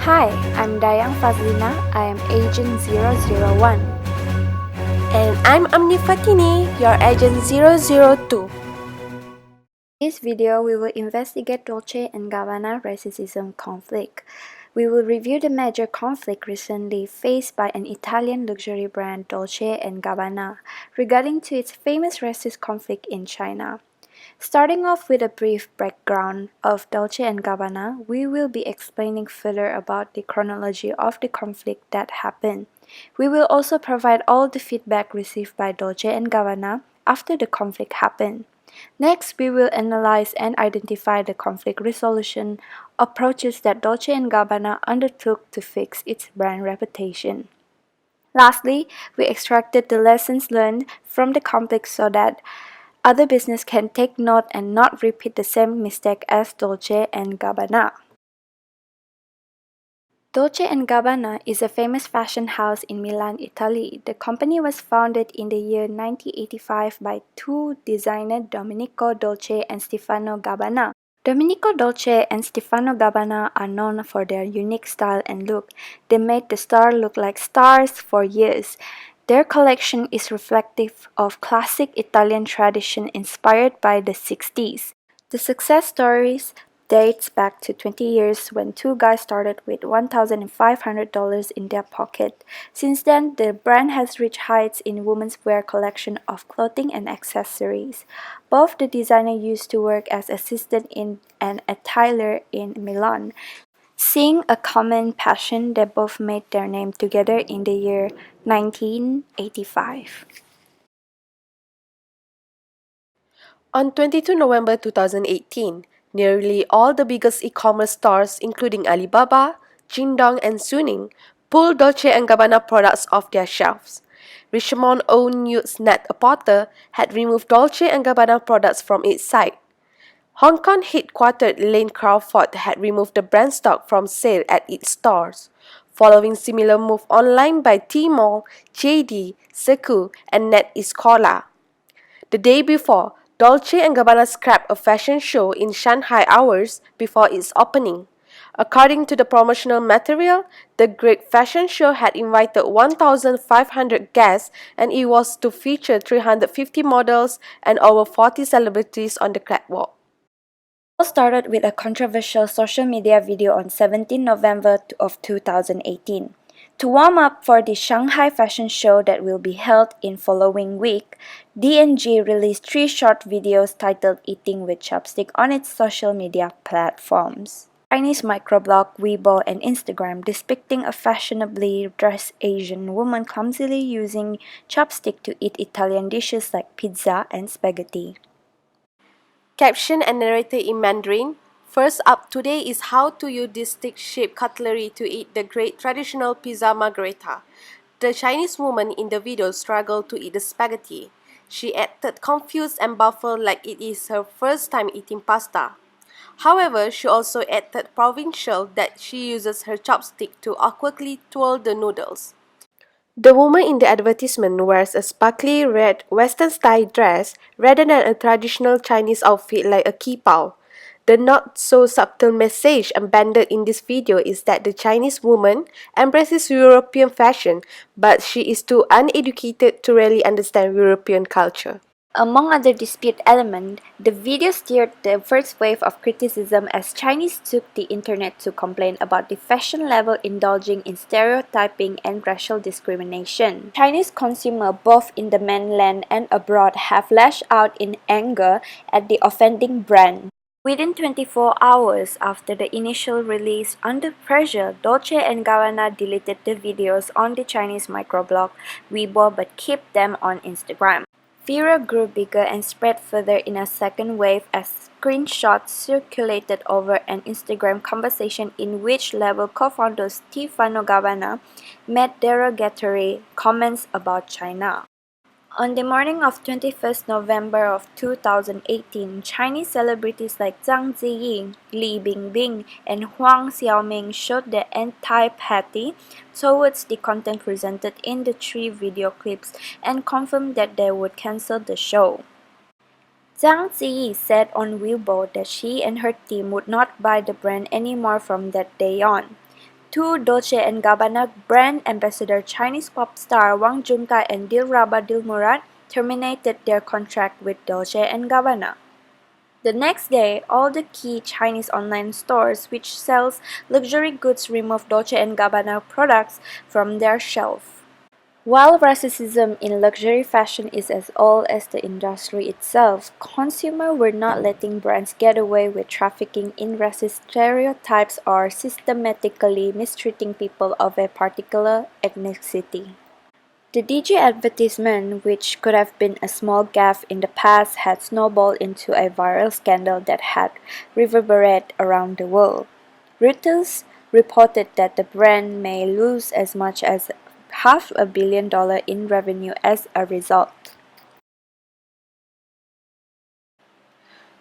Hi, I'm Dayang Fazlina. I am Agent 001. And I'm Amni Fatini, your Agent 002. In this video, we will investigate Dolce & Gabbana racism conflict. We will review the major conflict recently faced by an Italian luxury brand Dolce & Gabbana regarding to its famous racist conflict in China. Starting off with a brief background of Dolce & Gabbana, we will be explaining further about the chronology of the conflict that happened. We will also provide all the feedback received by Dolce & Gabbana after the conflict happened. Next, we will analyze and identify the conflict resolution approaches that Dolce & Gabbana undertook to fix its brand reputation. Lastly, we extracted the lessons learned from the conflict so that other business can take note and not repeat the same mistake as Dolce & Gabbana. Dolce & Gabbana is a famous fashion house in Milan, Italy. The company was founded in the year 1985 by two designers, Domenico Dolce and Stefano Gabbana. Domenico Dolce and Stefano Gabbana are known for their unique style and look. They made the stars look like stars for years. Their collection is reflective of classic Italian tradition inspired by the 60s. The success stories dates back to 20 years when two guys started with $1,500 in their pocket. Since then, the brand has reached heights in women's wear collection of clothing and accessories. Both the designer used to work as assistant in a tailor in Milan. Seeing a common passion, they both made their name together in the year 1985. On 22 November 2018, nearly all the biggest e-commerce stores, including Alibaba, Jingdong, and Suning, pulled Dolce & Gabbana products off their shelves. Richmond-owned news net Porter had removed Dolce & Gabbana products from its site. Hong Kong-headquartered Lane Crawford had removed the brand stock from sale at its stores, following similar move online by Tmall, JD, Sekou, and NetEasecala. The day before, Dolce & Gabbana scrapped a fashion show in Shanghai hours before its opening. According to the promotional material, the Great Fashion Show had invited 1,500 guests and it was to feature 350 models and over 40 celebrities on the catwalk. All started with a controversial social media video on 17 November of 2018. To warm up for the Shanghai fashion show that will be held in following week, D&G released 3 short videos titled Eating with Chopstick on its social media platforms. Chinese microblog, Weibo, and Instagram depicting a fashionably dressed Asian woman clumsily using chopstick to eat Italian dishes like pizza and spaghetti. Caption and narrated in Mandarin. First up today is how to use this stick-shaped cutlery to eat the great traditional pizza margherita. The Chinese woman in the video struggled to eat the spaghetti. She acted confused and baffled like it is her first time eating pasta. However, she also acted provincial that she uses her chopstick to awkwardly twirl the noodles. The woman in the advertisement wears a sparkly red Western-style dress rather than a traditional Chinese outfit like a kipao. The not-so-subtle message embedded in this video is that the Chinese woman embraces European fashion, but she is too uneducated to really understand European culture. Among other dispute elements, the video stirred the first wave of criticism as Chinese took the internet to complain about the fashion level indulging in stereotyping and racial discrimination. Chinese consumers both in the mainland and abroad have lashed out in anger at the offending brand. Within 24 hours after the initial release, under pressure, Dolce & Gabbana deleted the videos on the Chinese microblog Weibo but kept them on Instagram. Furor grew bigger and spread further in a second wave as screenshots circulated over an Instagram conversation in which label co-founder Stefano Gabbana made derogatory comments about China. On the morning of 21st November of 2018, Chinese celebrities like Zhang Ziyi, Li Bingbing, and Huang Xiaoming showed their antipathy towards the content presented in the 3 video clips and confirmed that they would cancel the show. Zhang Ziyi said on Weibo that she and her team would not buy the brand anymore from that day on. two Dolce & Gabbana brand ambassador Chinese pop star Wang Junkai and Dilraba Dilmurad terminated their contract with Dolce & Gabbana. The next day, all the key Chinese online stores which sells luxury goods removed Dolce & Gabbana products from their shelf. While racism in luxury fashion is as old as the industry itself, consumers were not letting brands get away with trafficking in racist stereotypes or systematically mistreating people of a particular ethnicity. The DG advertisement, which could have been a small gaffe in the past, had snowballed into a viral scandal that had reverberated around the world. Reuters reported that the brand may lose as much as $500 million in revenue as a result.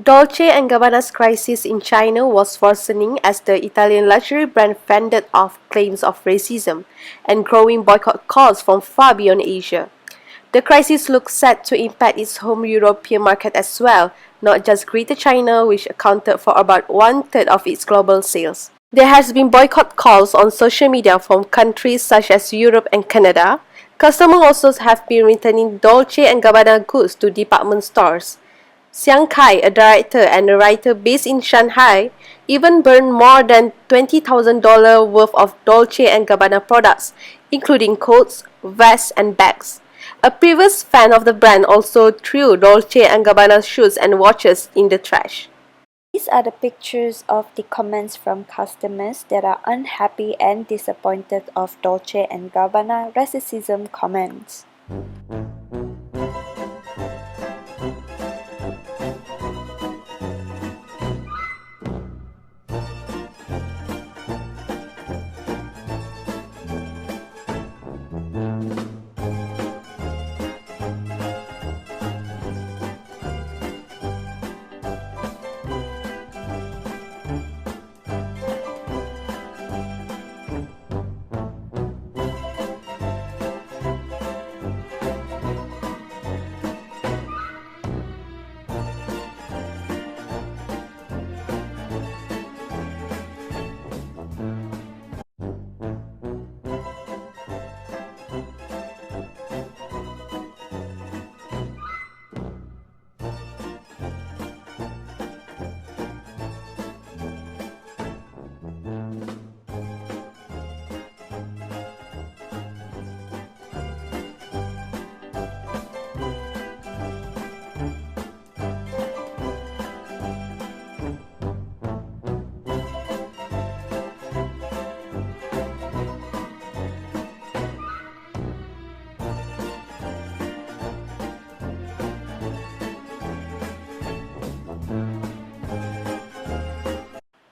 Dolce & Gabbana's crisis in China was worsening as the Italian luxury brand fended off claims of racism and growing boycott calls from far beyond Asia. The crisis looks set to impact its home European market as well, not just Greater China, which accounted for about one-third of its global sales. There has been boycott calls on social media from countries such as Europe and Canada. Customers also have been returning Dolce & Gabbana goods to department stores. Xiang Kai, a director and a writer based in Shanghai, even burned more than $20,000 worth of Dolce & Gabbana products, including coats, vests, and bags. A previous fan of the brand also threw Dolce & Gabbana shoes and watches in the trash. These are the pictures of the comments from customers that are unhappy and disappointed of Dolce & Gabbana racism comments.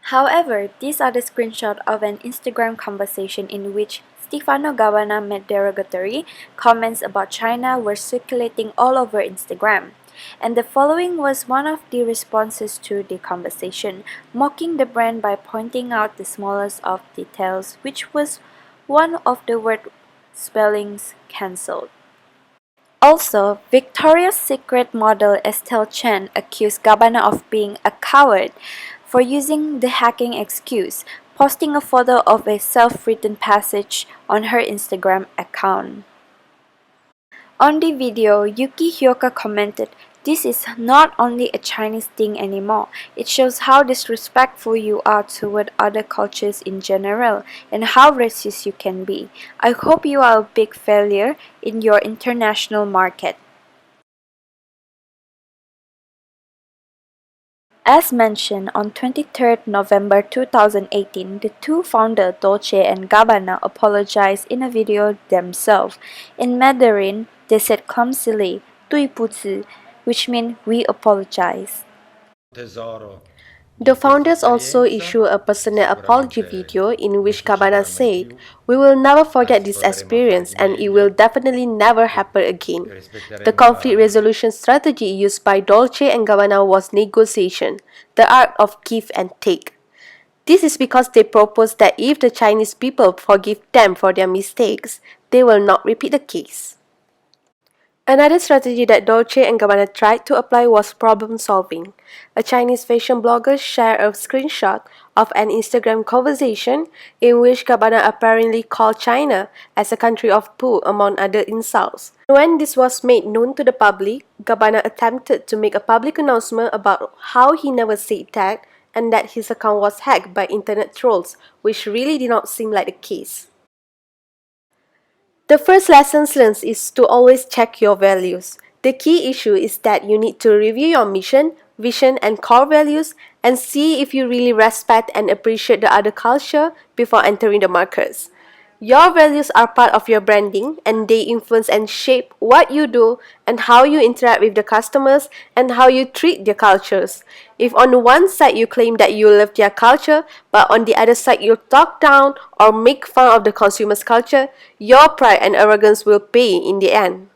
However, these are the screenshots of an Instagram conversation in which Stefano Gabbana made derogatory comments about China were circulating all over Instagram. And the following was one of the responses to the conversation, mocking the brand by pointing out the smallest of details, which was one of the word spellings cancelled. Also, Victoria's Secret model Estelle Chen accused Gabbana of being a coward for using the hacking excuse, posting a photo of a self-written passage on her Instagram account. On the video, Yuki Hyoka commented, "This is not only a Chinese thing anymore. It shows how disrespectful you are toward other cultures in general and how racist you can be. I hope you are a big failure in your international market." As mentioned, on 23rd November 2018, the two founders Dolce and Gabbana apologized in a video themselves. In Mandarin, they said clumsily, 对不起, which means we apologize. The founders also issued a personal apology video in which Gabbana said, "We will never forget this experience and it will definitely never happen again." The conflict resolution strategy used by Dolce and Gabbana was negotiation, the art of give and take. This is because they proposed that if the Chinese people forgive them for their mistakes, they will not repeat the case. Another strategy that Dolce & Gabbana tried to apply was problem solving. A Chinese fashion blogger shared a screenshot of an Instagram conversation in which Gabbana apparently called China as a country of poo among other insults. When this was made known to the public, Gabbana attempted to make a public announcement about how he never said that and that his account was hacked by internet trolls, which really did not seem like the case. The first lesson learned is to always check your values. The key issue is that you need to review your mission, vision, and core values and see if you really respect and appreciate the other culture before entering the markets. Your values are part of your branding and they influence and shape what you do and how you interact with the customers and how you treat their cultures. If on one side you claim that you love their culture, but on the other side you talk down or make fun of the consumer's culture, your pride and arrogance will pay in the end.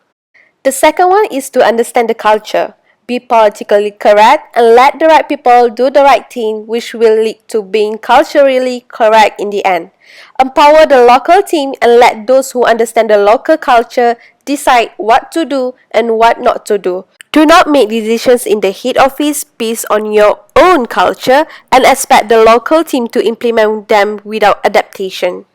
The second one is to understand the culture. Be politically correct and let the right people do the right thing, which will lead to being culturally correct in the end. Empower the local team and let those who understand the local culture decide what to do and what not to do. Do not make decisions in the head office based on your own culture and expect the local team to implement them without adaptation.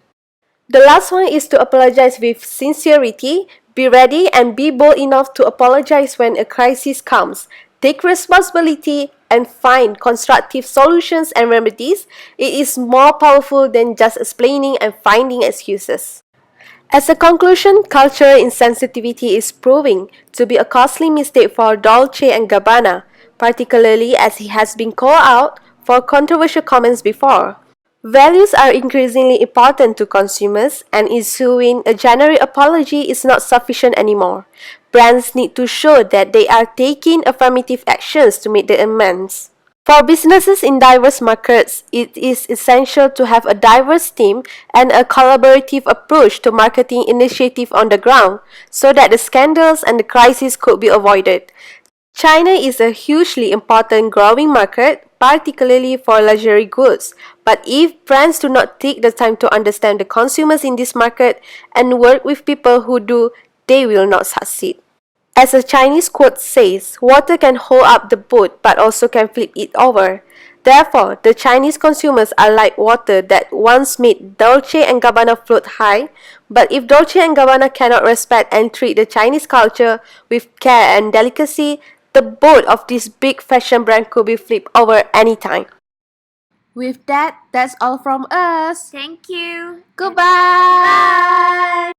The last one is to apologize with sincerity. Be ready and be bold enough to apologize when a crisis comes. Take responsibility and find constructive solutions and remedies. It is more powerful than just explaining and finding excuses. As a conclusion, cultural insensitivity is proving to be a costly mistake for Dolce and Gabbana, particularly as he has been called out for controversial comments before. Values are increasingly important to consumers, and issuing a generic apology is not sufficient anymore. Brands need to show that they are taking affirmative actions to make the amends. For businesses in diverse markets, it is essential to have a diverse team and a collaborative approach to marketing initiative on the ground so that the scandals and the crisis could be avoided. China is a hugely important growing market, particularly for luxury goods. But if brands do not take the time to understand the consumers in this market and work with people who do, they will not succeed. As a Chinese quote says, water can hold up the boat but also can flip it over. Therefore, the Chinese consumers are like water that once made Dolce and Gabbana float high, but if Dolce and Gabbana cannot respect and treat the Chinese culture with care and delicacy, the boat of this big fashion brand could be flipped over anytime. With that, that's all from us. Thank you. Goodbye! Bye.